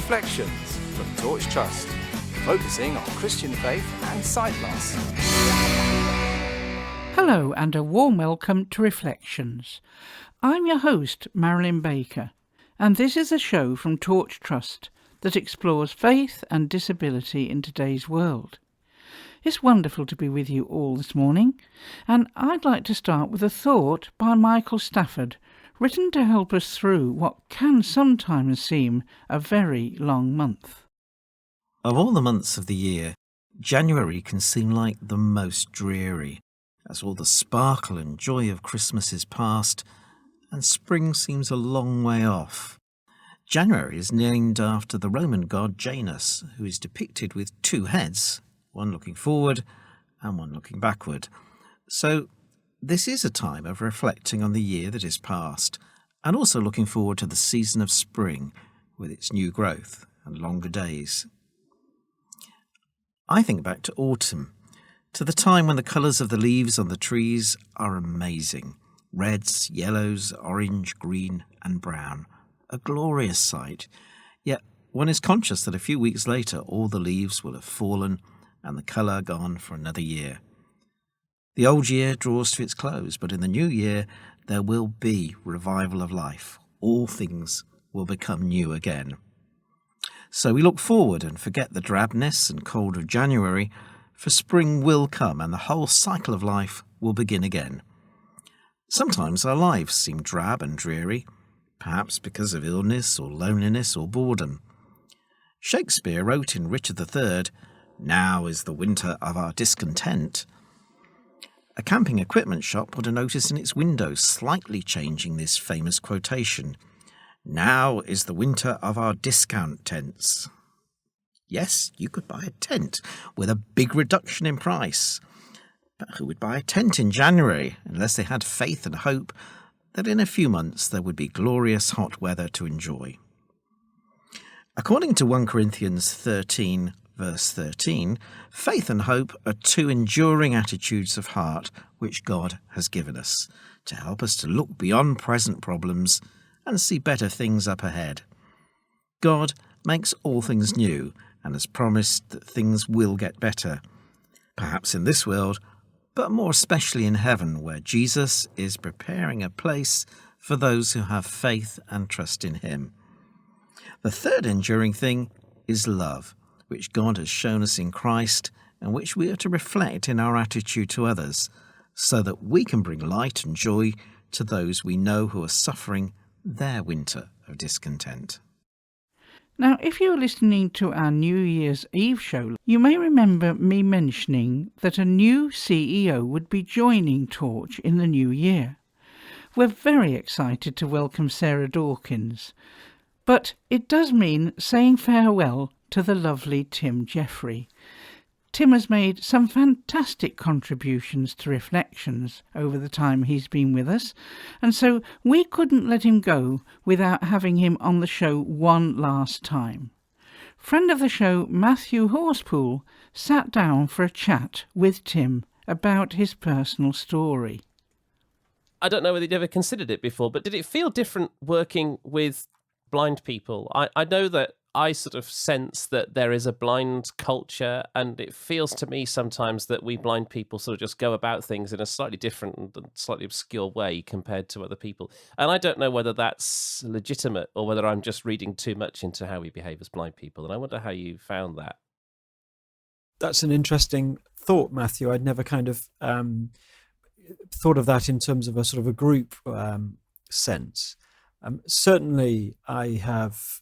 Reflections from Torch Trust, focusing on Christian faith and sight loss. Hello and a warm welcome to Reflections. I'm your host, Marilyn Baker, and this is a show from Torch Trust that explores faith and disability in today's world. It's wonderful to be with you all this morning, and I'd like to start with a thought by Michael Stafford, written to help us through what can sometimes seem a very long month. Of all the months of the year, January can seem like the most dreary, as all the sparkle and joy of Christmas is past, and spring seems a long way off. January is named after the Roman god Janus, who is depicted with two heads, one looking forward and one looking backward. So this is a time of reflecting on the year that is past, and also looking forward to the season of spring with its new growth and longer days. I think back to autumn, to the time when the colours of the leaves on the trees are amazing. Reds, yellows, orange, green and brown. A glorious sight. Yet one is conscious that a few weeks later all the leaves will have fallen and the colour gone for another year. The old year draws to its close, but in the new year there will be revival of life. All things will become new again. So we look forward and forget the drabness and cold of January, for spring will come and the whole cycle of life will begin again. Sometimes our lives seem drab and dreary, perhaps because of illness or loneliness or boredom. Shakespeare wrote in Richard III, "Now is the winter of our discontent." A camping equipment shop put a notice in its window slightly changing this famous quotation. "Now is the winter of our discount tents." Yes, you could buy a tent with a big reduction in price. But who would buy a tent in January unless they had faith and hope that in a few months there would be glorious hot weather to enjoy? According to 1 Corinthians 13, verse 13, faith and hope are two enduring attitudes of heart which God has given us to help us to look beyond present problems and see better things up ahead. God makes all things new and has promised that things will get better, perhaps in this world, but more especially in heaven, where Jesus is preparing a place for those who have faith and trust in him. The third enduring thing is love, which God has shown us in Christ and which we are to reflect in our attitude to others, so that we can bring light and joy to those we know who are suffering their winter of discontent. Now, if you were listening to our New Year's Eve show, you may remember me mentioning that a new CEO would be joining Torch in the new year. We're very excited to welcome Sarah Dawkins, but it does mean saying farewell to the lovely Tim Jeffrey. Tim has made some fantastic contributions to Reflections over the time he's been with us, and so we couldn't let him go without having him on the show one last time. Friend of the show, Matthew Horsepool, sat down for a chat with Tim about his personal story. I don't know whether you'd ever considered it before, but did it feel different working with blind people? I know that I sort of sense that there is a blind culture, and it feels to me sometimes that we blind people sort of just go about things in a slightly different and slightly obscure way compared to other people. And I don't know whether that's legitimate or whether I'm just reading too much into how we behave as blind people. And I wonder how you found that. That's an interesting thought, Matthew. I'd never kind of thought of that in terms of a sort of a group sense. Certainly, I have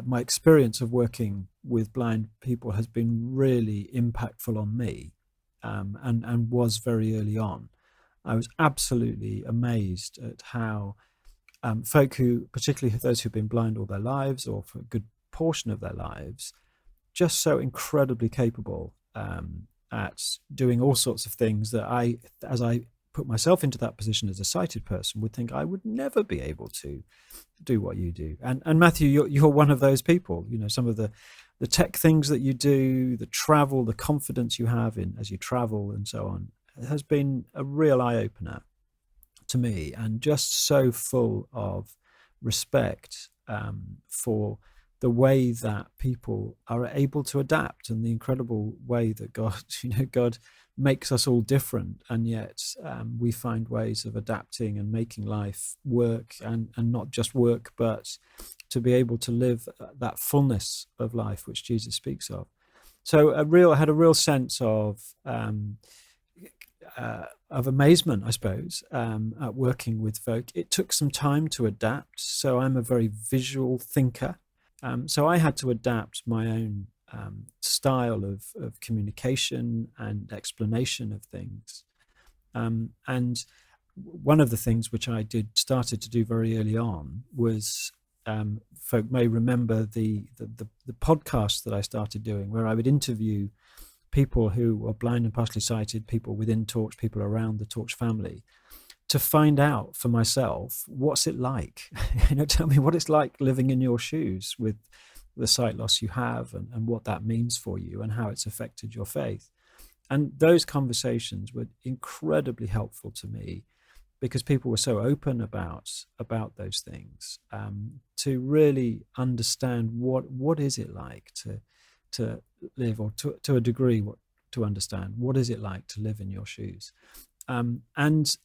my experience of working with blind people has been really impactful on me, and was very early on. I was absolutely amazed at how folk who, particularly those who've been blind all their lives or for a good portion of their lives, just so incredibly capable at doing all sorts of things that as I put myself into that position as a sighted person, would think I would never be able to do what you do. And Matthew, you're one of those people. You know, some of the tech things that you do, the travel, the confidence you have in as you travel and so on, has been a real eye-opener to me, and just so full of respect for the way that people are able to adapt, and the incredible way that God makes us all different, and yet we find ways of adapting and making life work, and not just work, but to be able to live that fullness of life which Jesus speaks of. So I had a real sense of amazement, I suppose, at working with folk. It took some time to adapt. So I'm a very visual thinker. So I had to adapt my own style of communication and explanation of things. And one of the things which I started to do very early on was, folk may remember the podcast that I started doing, where I would interview people who were blind and partially sighted, people within Torch, people around the Torch family, to find out for myself, what's it like? Tell me what it's like living in your shoes with the sight loss you have, and what that means for you, and how it's affected your faith. And those conversations were incredibly helpful to me, because people were so open about those things, to really understand what is it like to live, or to a degree to understand what is it like to live in your shoes. And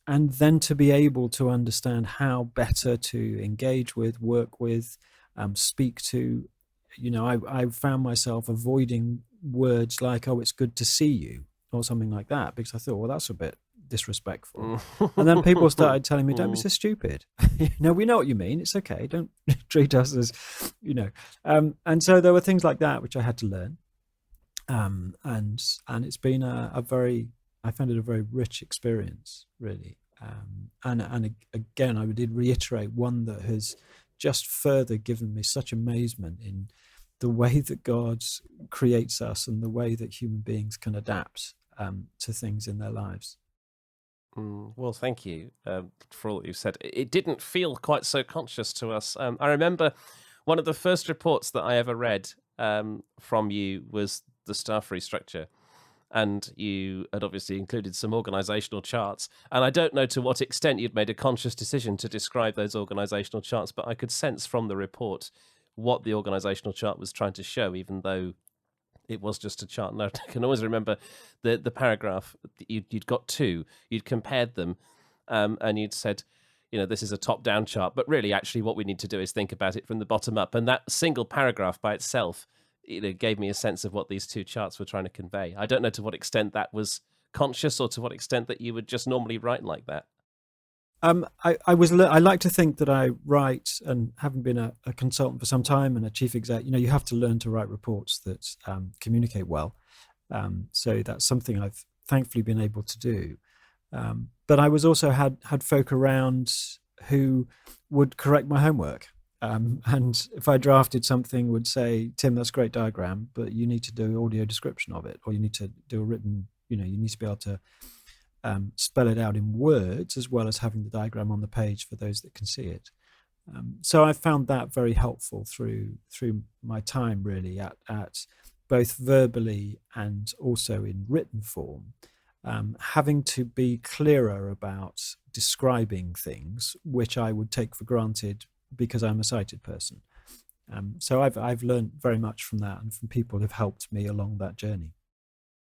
then to be able to understand how better to engage with, work with, speak to. I found myself avoiding words like, "Oh, it's good to see you," or something like that, because I thought, well, that's a bit disrespectful. And then people started telling me, "Don't be so stupid. We know what you mean. It's okay. Don't treat us as, And so there were things like that which I had to learn. And it's been I found it a very rich experience, really. And again, I did reiterate one that has just further given me such amazement in the way that God creates us, and the way that human beings can adapt to things in their lives. Well, thank you for all that you've said. It didn't feel quite so conscious to us. I remember one of the first reports that I ever read from you was the staff restructure. And you had obviously included some organisational charts. And I don't know to what extent you'd made a conscious decision to describe those organisational charts, but I could sense from the report what the organisational chart was trying to show, even though it was just a chart. And I can always remember the paragraph. You'd got two, you'd compared them, and you'd said, this is a top-down chart, but really, actually, what we need to do is think about it from the bottom up. And that single paragraph by itself, gave me a sense of what these two charts were trying to convey. I don't know to what extent that was conscious, or to what extent that you would just normally write like that. I like to think that I write, and having been a consultant for some time and a chief exec, you have to learn to write reports that communicate well. So that's something I've thankfully been able to do. But I was also had folk around who would correct my homework. And if I drafted something, would say, "Tim, that's a great diagram, but you need to do audio description of it, or you need to do a written, you need to be able to spell it out in words, as well as having the diagram on the page for those that can see it." So I found that very helpful through my time, really, at both verbally and also in written form, having to be clearer about describing things which I would take for granted because I'm a sighted person. So I've learned very much from that, and from people who've helped me along that journey.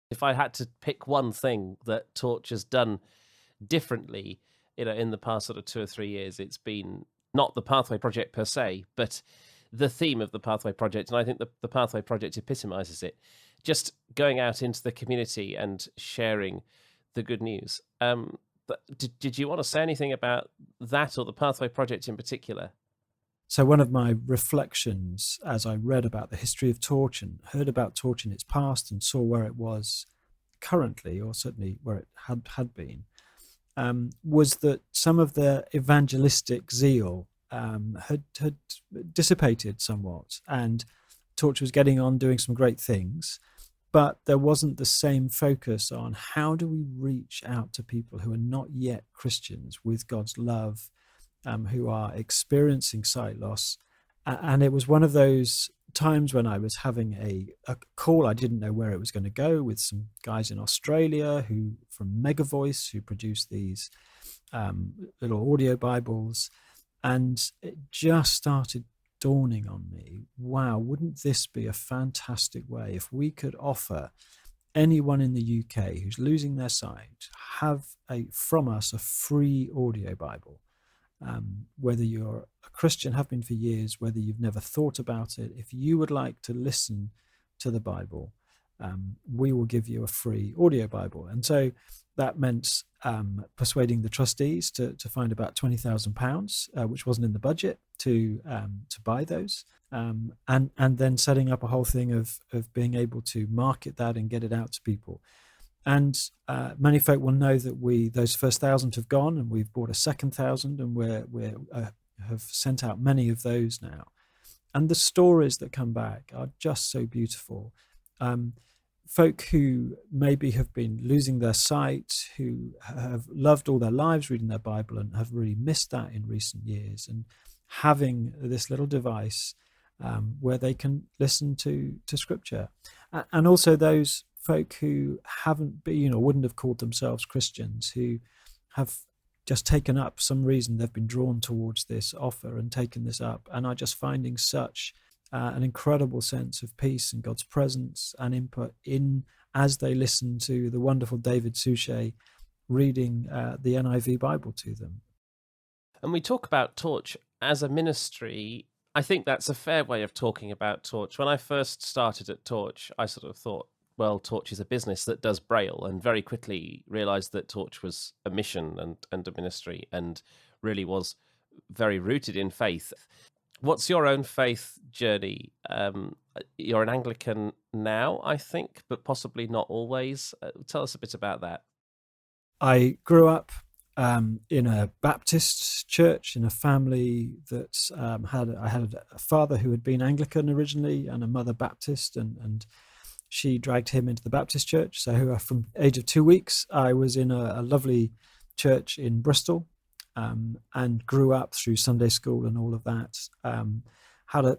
If I had to pick one thing that Torch has done differently, in the past sort of 2 or 3 years, it's been not the Pathway Project per se, but the theme of the Pathway Project. And I think the Pathway Project epitomizes it. Just going out into the community and sharing the good news. But did you want to say anything about that, or the Pathway Project in particular? So one of my reflections, as I read about the history of Torch and heard about Torch in its past, and saw where it was currently, or certainly where it had been, was that some of the evangelistic zeal had dissipated somewhat, and Torch was getting on doing some great things, but there wasn't the same focus on how do we reach out to people who are not yet Christians with God's love, who are experiencing sight loss. And it was one of those times when I was having a call. I didn't know where it was going to go, with some guys in Australia from Megavoice, who produce these little audio Bibles. And it just started dawning on me, wow, wouldn't this be a fantastic way if we could offer anyone in the UK who's losing their sight from us a free audio Bible. Whether you're a Christian, have been for years, whether you've never thought about it, if you would like to listen to the Bible, we will give you a free audio Bible. And so that meant persuading the trustees to find about £20,000, which wasn't in the budget, to buy those, and then setting up a whole thing of being able to market that and get it out to people. And many folk will know that those first 1,000 have gone, and we've bought a second 1,000, and we have sent out many of those now. And the stories that come back are just so beautiful. Folk who maybe have been losing their sight, who have loved all their lives reading their Bible and have really missed that in recent years, and having this little device where they can listen to Scripture. And also those folk who haven't been or wouldn't have called themselves Christians, who have just taken up some reason, they've been drawn towards this offer and taken this up, and are just finding such an incredible sense of peace and God's presence and input in as they listen to the wonderful David Suchet reading the NIV Bible to them. And we talk about Torch as a ministry. I think that's a fair way of talking about Torch. When I first started at Torch, I sort of thought, well, Torch is a business that does Braille, and very quickly realised that Torch was a mission and a ministry, and really was very rooted in faith. What's your own faith journey? You're an Anglican now, I think, but possibly not always. Tell us a bit about that. I grew up in a Baptist church, in a family that I had a father who had been Anglican originally and a mother Baptist, and she dragged him into the Baptist church. So from the age of 2 weeks, I was in a lovely church in Bristol, and grew up through Sunday school and all of that. Had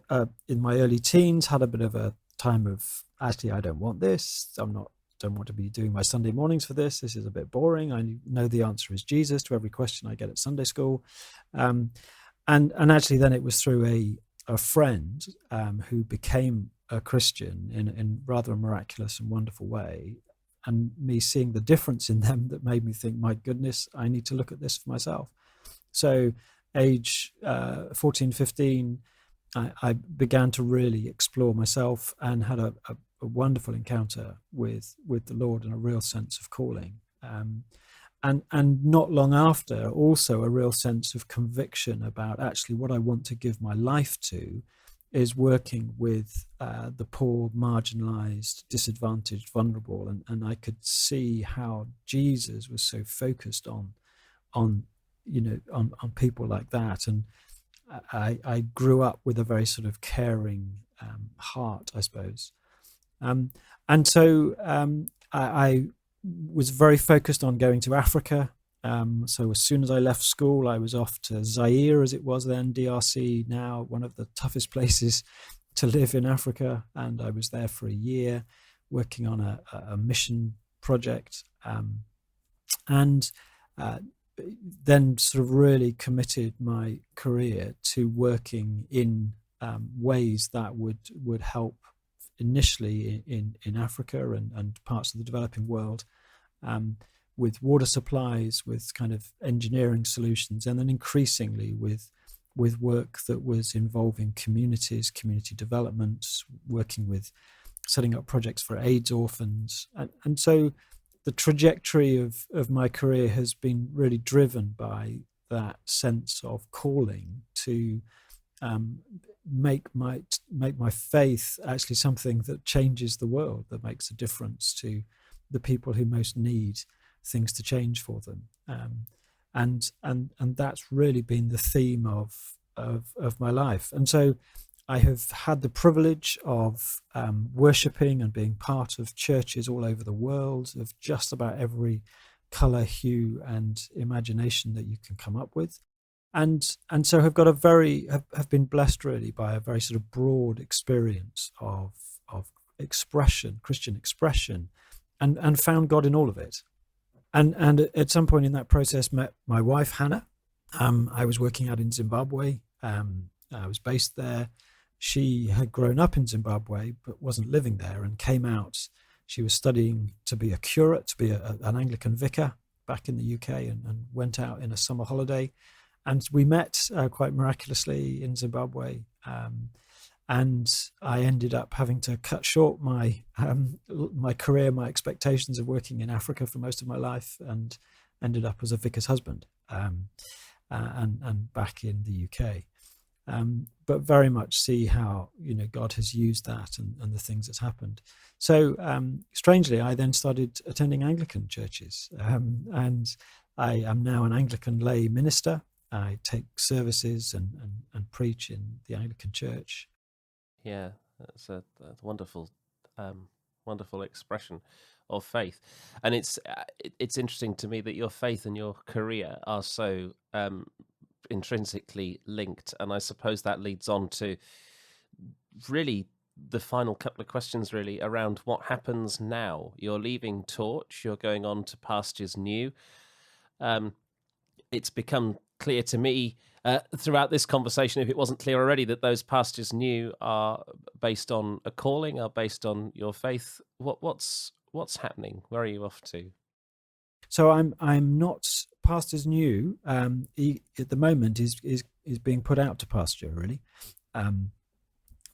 in my early teens, had a bit of a time of, actually, I don't want this. Don't want to be doing my Sunday mornings for this. This is a bit boring. I know the answer is Jesus to every question I get at Sunday school. And actually then it was through a friend who became a Christian in rather a miraculous and wonderful way, and me seeing the difference in them that made me think, my goodness, I need to look at this for myself. So age 14, 15, I began to really explore myself and had a wonderful encounter with the Lord and a real sense of calling. And not long after, also a real sense of conviction about actually what I want to give my life to is working with the poor, marginalized, disadvantaged, vulnerable. And I could see how Jesus was so focused on people like that. And I grew up with a very sort of caring heart, I suppose. And so I was very focused on going to Africa. So as soon as I left school, I was off to Zaire, as it was then, DRC, now one of the toughest places to live in Africa. And I was there for a year working on a mission project. And then sort of really committed my career to working in ways that would help initially in Africa and parts of the developing world, with water supplies, with kind of engineering solutions, and then increasingly with work that was involving communities, community development, working with setting up projects for AIDS orphans. And so the trajectory of my career has been really driven by that sense of calling to make my faith actually something that changes the world, that makes a difference to the people who most need things to change for them. And that's really been the theme of my life. And so I have had the privilege of worshipping and being part of churches all over the world of just about every color, hue, and imagination that you can come up with. And so have got have been blessed really by a very sort of broad experience of expression, Christian expression, and found God in all of it. And at some point in that process met my wife, Hannah. I was working out in Zimbabwe, was based there. She had grown up in Zimbabwe but wasn't living there, and came out. She was studying to be a curate, to be an Anglican vicar back in the UK, and went out in a summer holiday. And we met quite miraculously in Zimbabwe. And I ended up having to cut short my career, my expectations of working in Africa for most of my life, and ended up as a vicar's husband and back in the UK. But very much see how God has used that and the things that's happened. So strangely, I then started attending Anglican churches, and I am now an Anglican lay minister. I take services and preach in the Anglican Church. Yeah, that's a wonderful, wonderful expression of faith, and it's interesting to me that your faith and your career are so intrinsically linked, and I suppose that leads on to really the final couple of questions, really around what happens now. You're leaving Torch, you're going on to Pastures New. It's become clear to me throughout this conversation, if it wasn't clear already, that those Pastures New are based on a calling, are based on your faith. What's happening? Where are you off to? So I'm not Pastures New. At the moment is being put out to pasture, really,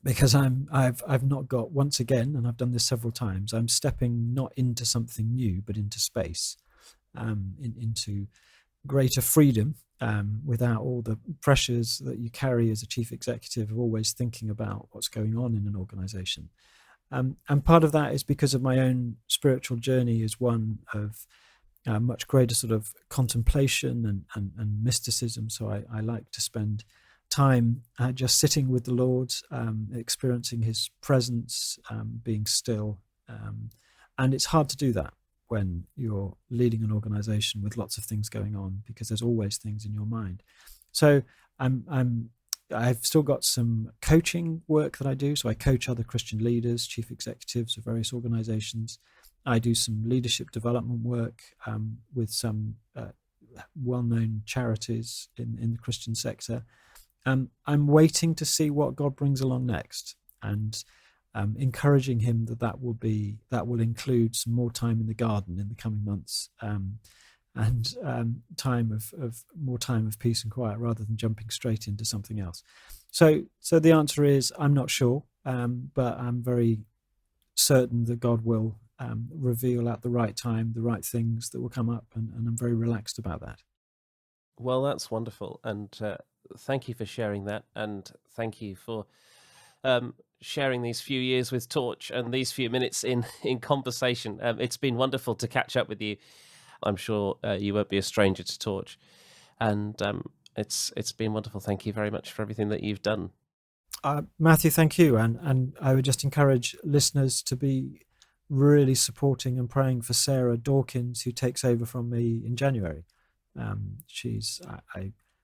because I've not got, once again, and I've done this several times, I'm stepping not into something new but into space, into greater freedom, without all the pressures that you carry as a chief executive of always thinking about what's going on in an organization. And part of that is because of my own spiritual journey is one of much greater sort of contemplation and mysticism. So I like to spend time just sitting with the Lord, experiencing his presence, being still. And it's hard to do that when you're leading an organization with lots of things going on, because there's always things in your mind. So I've still got some coaching work that I do. So I coach other Christian leaders, chief executives of various organizations. I do some leadership development work with some well-known charities in the Christian sector. I'm waiting to see what God brings along next, and encouraging him that will include some more time in the garden in the coming months, and more time of peace and quiet, rather than jumping straight into something else. So the answer is I'm not sure, but I'm very certain that God will reveal at the right time the right things that will come up, and I'm very relaxed about that. Well, that's wonderful, and thank you for sharing that, and thank you for sharing these few years with Torch and these few minutes in conversation. It's been wonderful to catch up with you. I'm sure you won't be a stranger to Torch, and it's been wonderful. Thank you very much for everything that you've done. Matthew, thank you, and I would just encourage listeners to be really supporting and praying for Sarah Dawkins, who takes over from me in January. I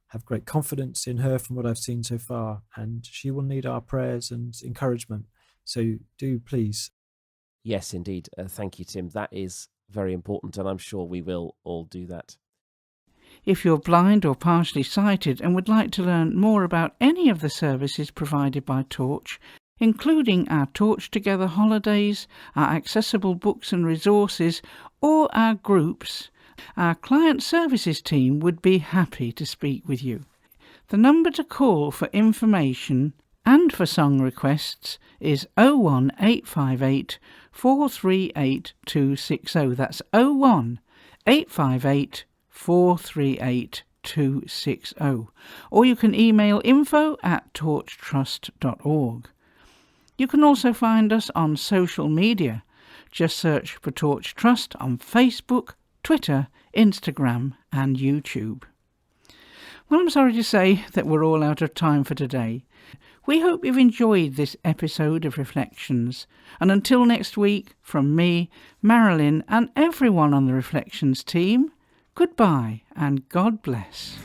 have great confidence in her from what I've seen so far, and she will need our prayers and encouragement. So do please. Yes, indeed. Thank you, Tim. That is very important, and I'm sure we will all do that. If you're blind or partially sighted and would like to learn more about any of the services provided by Torch, including our Torch Together holidays, our accessible books and resources, or our groups, our client services team would be happy to speak with you. The number to call for information and for song requests is 01858 438 260. That's 01858 438 260. Or you can email info@torchtrust.org. You can also find us on social media. Just search for Torch Trust on Facebook, Twitter, Instagram and YouTube. Well, I'm sorry to say that we're all out of time for today. We hope you've enjoyed this episode of Reflections, and until next week, from me, Marilyn and everyone on the Reflections team, goodbye and God bless.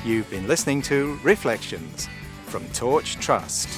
You've been listening to Reflections from Torch Trust.